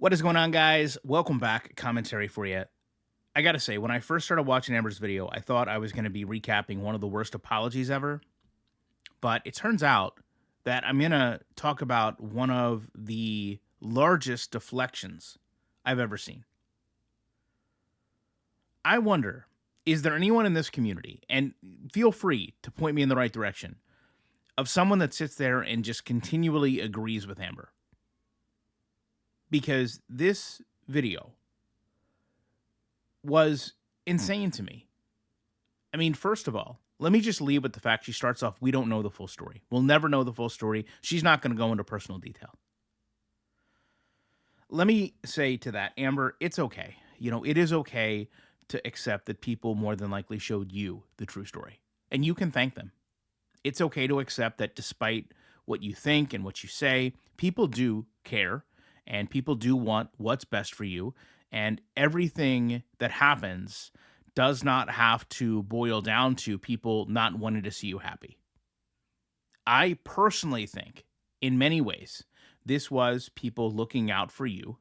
What is going on, guys? Welcome back. Commentary for you. I gotta say, when I first started watching Amber's video, I thought I was going to be recapping one of the worst apologies ever. But it turns out that I'm going to talk about one of the largest deflections I've ever seen. I wonder, is there anyone in this community, and feel free to point me in the right direction, of someone that sits there and just continually agrees with Amber? Because this video was insane to me. I mean, first of all, let me just leave with the fact she starts off, we don't know the full story. We'll never know the full story. She's not going to go into personal detail. Let me say to that, Amber, it's okay. It is okay to accept that people more than likely showed you the true story, and you can thank them. It's okay to accept that despite what you think and what you say, people do care and people do want what's best for you. And everything that happens does not have to boil down to people not wanting to see you happy. I personally think, in many ways, this was people looking out for you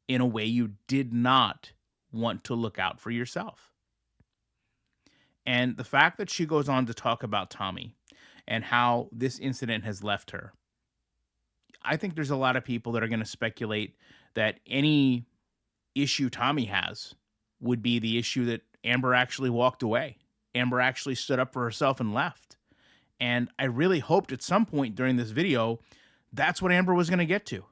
in a way you did not want to look out for yourself. And the fact that she goes on to talk about Tommy and how this incident has left her, I think there's a lot of people that are going to speculate that any issue Tommy has would be the issue that Amber actually walked away. Amber actually stood up for herself and left. And I really hoped at some point during this video, that's what Amber was going to get to.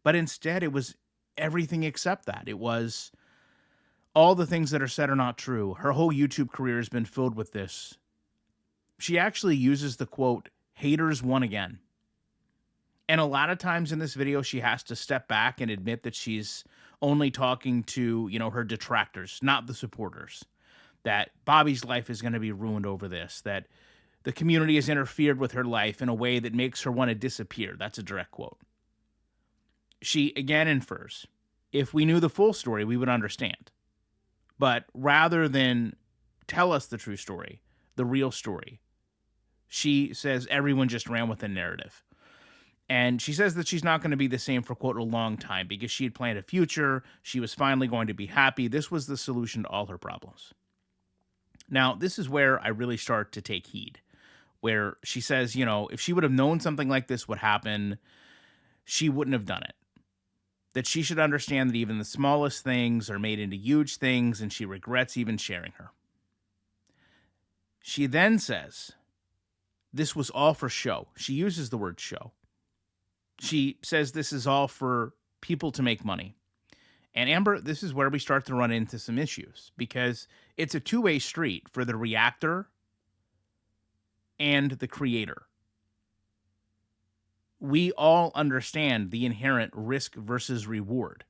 But instead, it was everything except that. It was all the things that are said are not true. Her whole YouTube career has been filled with this. She actually uses the quote, "haters won again." And a lot of times in this video, she has to step back and admit that she's only talking to, her detractors, not the supporters. That Bobby's life is going to be ruined over this. That the community has interfered with her life in a way that makes her want to disappear. That's a direct quote. She again infers, if we knew the full story, we would understand. But rather than tell us the true story, the real story, she says everyone just ran with the narrative. And she says that she's not going to be the same for, quote, a long time because she had planned a future. She was finally going to be happy. This was the solution to all her problems. Now, this is where I really start to take heed, where she says, if she would have known something like this would happen, she wouldn't have done it. That she should understand that even the smallest things are made into huge things, and she regrets even sharing her. She then says, this was all for show. She uses the word show. She says this is all for people to make money. And Amber, this is where we start to run into some issues because it's a two-way street for the reactor and the creator. We all understand the inherent risk versus reward,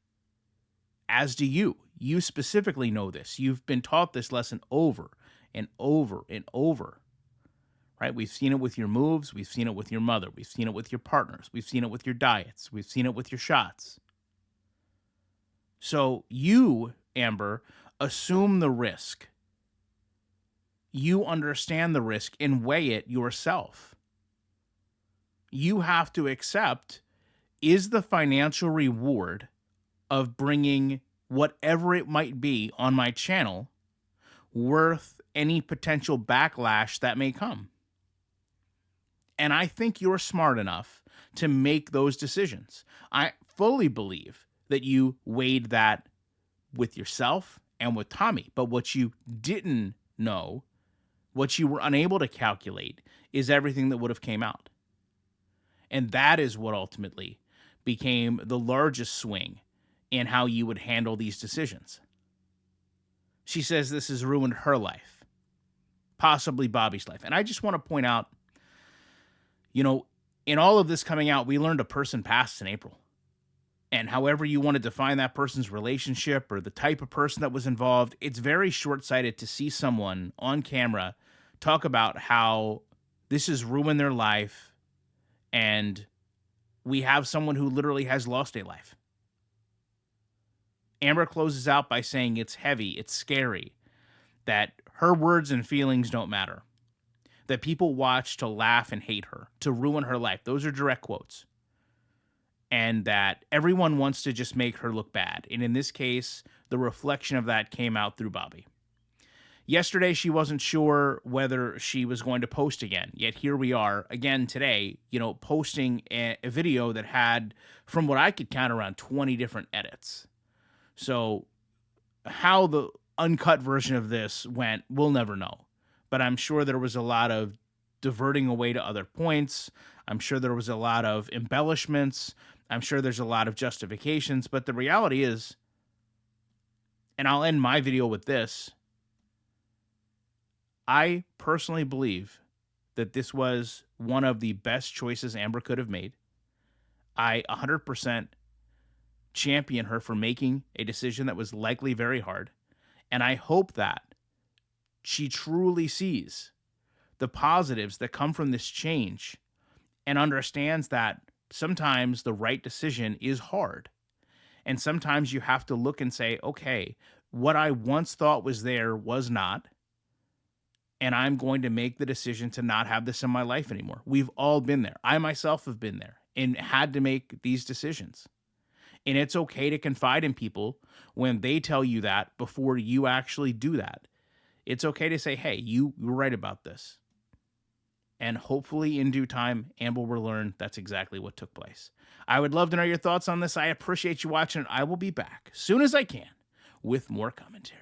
as do you. You specifically know this. You've been taught this lesson over and over and over. Right? We've seen it with your moves. We've seen it with your mother. We've seen it with your partners. We've seen it with your diets. We've seen it with your shots. So you, Amber, assume the risk. You understand the risk and weigh it yourself. You have to accept, is the financial reward of bringing whatever it might be on my channel worth any potential backlash that may come? And I think you're smart enough to make those decisions. I fully believe that you weighed that with yourself and with Tommy. But what you didn't know, what you were unable to calculate, is everything that would have came out. And that is what ultimately became the largest swing in how you would handle these decisions. She says this has ruined her life, possibly Bobby's life. And I just want to point out, in all of this coming out, we learned a person passed in April. And however you want to define that person's relationship or the type of person that was involved, it's very short-sighted to see someone on camera talk about how this has ruined their life and we have someone who literally has lost a life. Amber closes out by saying it's heavy, it's scary, that her words and feelings don't matter. That people watch to laugh and hate her, to ruin her life. Those are direct quotes. and that everyone wants to just make her look bad. And in this case, the reflection of that came out through Bobby. Yesterday, she wasn't sure whether she was going to post again. Yet here we are again today, posting a video that had, from what I could count, around 20 different edits. So how the uncut version of this went, we'll never know. But I'm sure there was a lot of diverting away to other points. I'm sure there was a lot of embellishments. I'm sure there's a lot of justifications. But the reality is, and I'll end my video with this, I personally believe that this was one of the best choices Amber could have made. I 100% champion her for making a decision that was likely very hard. And I hope that she truly sees the positives that come from this change and understands that sometimes the right decision is hard. And sometimes you have to look and say, okay, what I once thought was there was not. And I'm going to make the decision to not have this in my life anymore. We've all been there. I myself have been there and had to make these decisions. And it's okay to confide in people when they tell you that before you actually do that. It's okay to say, hey, you were right about this. And hopefully in due time, Amber will learn that's exactly what took place. I would love to know your thoughts on this. I appreciate you watching. I will be back as soon as I can with more commentary.